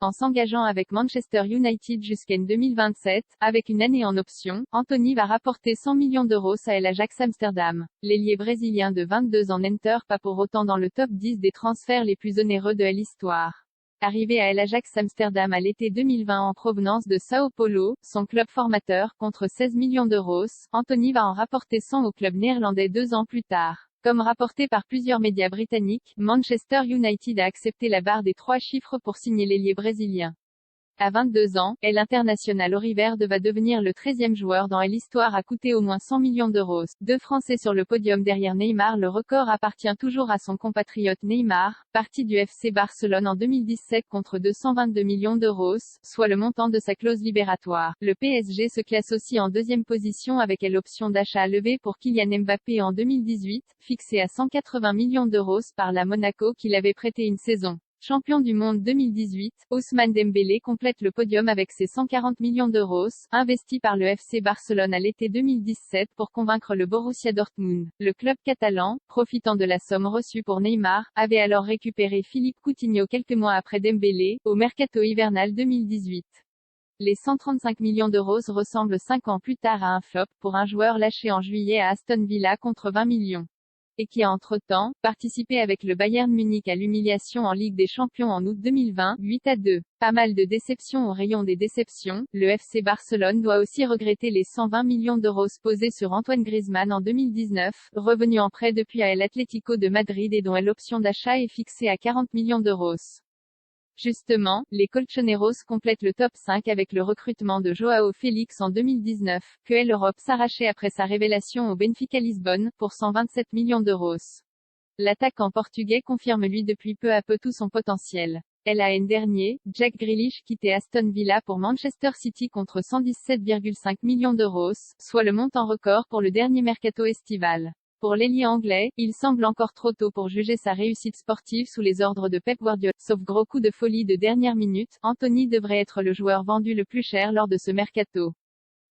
En s'engageant avec Manchester United jusqu'en 2027, avec une année en option, Anthony va rapporter 100 millions d'euros à l'Ajax Amsterdam. L'ailier brésilien de 22 ans n'enter pas pour autant dans le top 10 des transferts les plus onéreux de l'histoire. Arrivé à l'Ajax Amsterdam à l'été 2020 en provenance de Sao Paulo, son club formateur, contre 16 millions d'euros, Anthony va en rapporter 100 au club néerlandais 2 ans plus tard. Comme rapporté par plusieurs médias britanniques, Manchester United a accepté la barre des 3 chiffres pour signer l'ailier brésilien. À 22 ans, l'international auriverde va devenir le 13e joueur dans l'histoire à coûter au moins 100 millions d'euros. Deux Français sur le podium derrière Neymar. Le record appartient toujours à son compatriote Neymar, parti du FC Barcelone en 2017 contre 222 millions d'euros, soit le montant de sa clause libératoire. Le PSG se classe aussi en deuxième position avec l'option d'achat à lever pour Kylian Mbappé en 2018, fixée à 180 millions d'euros par la Monaco qui l'avait prêté une saison. Champion du monde 2018, Ousmane Dembélé complète le podium avec ses 140 millions d'euros, investis par le FC Barcelone à l'été 2017 pour convaincre le Borussia Dortmund. Le club catalan, profitant de la somme reçue pour Neymar, avait alors récupéré Philippe Coutinho quelques mois après Dembélé, au mercato hivernal 2018. Les 135 millions d'euros ressemblent 5 ans plus tard à un flop pour un joueur lâché en juillet à Aston Villa contre 20 millions. Et qui a entre-temps, participé avec le Bayern Munich à l'humiliation en Ligue des Champions en août 2020, 8-2. Pas mal de déceptions au rayon des déceptions, le FC Barcelone doit aussi regretter les 120 millions d'euros posés sur Antoine Griezmann en 2019, revenu en prêt depuis à l'Atlético de Madrid et dont l'option d'achat est fixée à 40 millions d'euros. Justement, les Colchoneros complètent le top 5 avec le recrutement de Joao Félix en 2019, que l'Europe s'arrachait après sa révélation au Benfica Lisbonne, pour 127 millions d'euros. L'attaquant portugais confirme lui depuis peu à peu tout son potentiel. L'an dernier, Jack Grealish quittait Aston Villa pour Manchester City contre 117,5 millions d'euros, soit le montant record pour le dernier mercato estival. Pour l'ailier anglais, il semble encore trop tôt pour juger sa réussite sportive sous les ordres de Pep Guardiola. Sauf gros coup de folie de dernière minute, Anthony devrait être le joueur vendu le plus cher lors de ce mercato.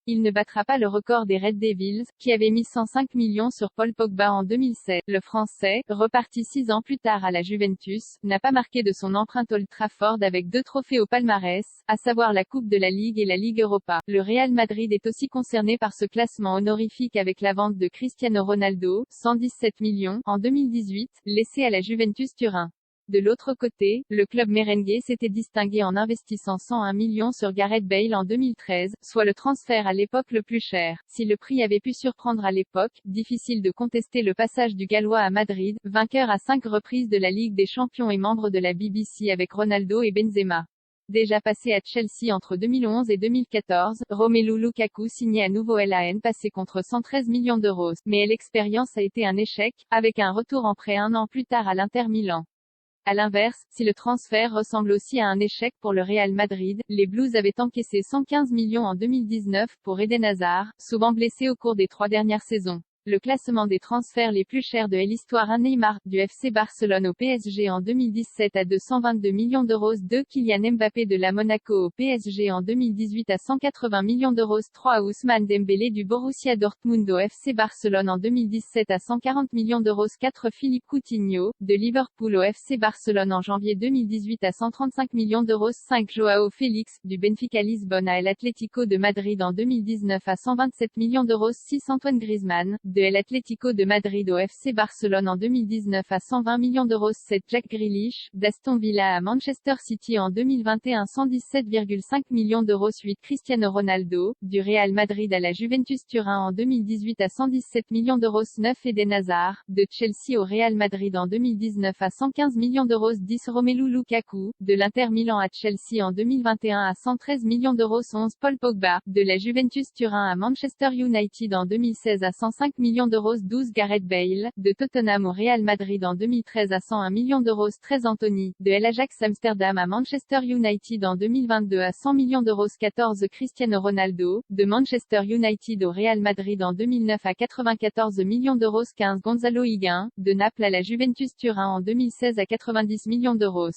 Il ne battra pas le record des Red Devils, qui avaient mis 105 millions sur Paul Pogba en 2007. Le Français, reparti 6 ans plus tard à la Juventus, n'a pas marqué de son empreinte Old Trafford avec 2 trophées au palmarès, à savoir la Coupe de la Ligue et la Ligue Europa. Le Real Madrid est aussi concerné par ce classement honorifique avec la vente de Cristiano Ronaldo, 117 millions, en 2018, laissé à la Juventus Turin. De l'autre côté, le club merengue s'était distingué en investissant 101 millions sur Gareth Bale en 2013, soit le transfert à l'époque le plus cher. Si le prix avait pu surprendre à l'époque, difficile de contester le passage du Gallois à Madrid, vainqueur à 5 reprises de la Ligue des Champions et membre de la BBC avec Ronaldo et Benzema. Déjà passé à Chelsea entre 2011 et 2014, Romelu Lukaku signait à nouveau l'AN passé contre 113 millions d'euros. Mais l'expérience a été un échec, avec un retour en prêt 1 an plus tard à l'Inter Milan. À l'inverse, si le transfert ressemble aussi à un échec pour le Real Madrid, les Blues avaient encaissé 115 millions en 2019 pour Eden Hazard, souvent blessé au cours des 3 dernières saisons. Le classement des transferts les plus chers de l'histoire. Un Neymar, du FC Barcelone au PSG en 2017 à 222 millions d'euros. 2 Kylian Mbappé de la Monaco au PSG en 2018 à 180 millions d'euros. 3 Ousmane Dembélé du Borussia Dortmund au FC Barcelone en 2017 à 140 millions d'euros. 4 Philippe Coutinho, de Liverpool au FC Barcelone en janvier 2018 à 135 millions d'euros. 5 Joao Félix, du Benfica Lisbonne à l'Atlético de Madrid en 2019 à 127 millions d'euros. 6 Antoine Griezmann, de l'Atlético de Madrid au FC Barcelone en 2019 à 120 millions d'euros. 7 Jack Grealish, d'Aston Villa à Manchester City en 2021 117,5 millions d'euros. 8 Cristiano Ronaldo, du Real Madrid à la Juventus Turin en 2018 à 117 millions d'euros. 9 Eden Hazard, de Chelsea au Real Madrid en 2019 à 115 millions d'euros. 10 Romelu Lukaku, de l'Inter Milan à Chelsea en 2021 à 113 millions d'euros. 11 Paul Pogba, de la Juventus Turin à Manchester United en 2016 à 105 millions d'euros. 12 Gareth Bale, de Tottenham au Real Madrid en 2013 à 101 millions d'euros. 13 Anthony, de l'Ajax Amsterdam à Manchester United en 2022 à 100 millions d'euros. 14 Cristiano Ronaldo, de Manchester United au Real Madrid en 2009 à 94 millions d'euros. 15 Gonzalo Higuain, de Naples à la Juventus Turin en 2016 à 90 millions d'euros.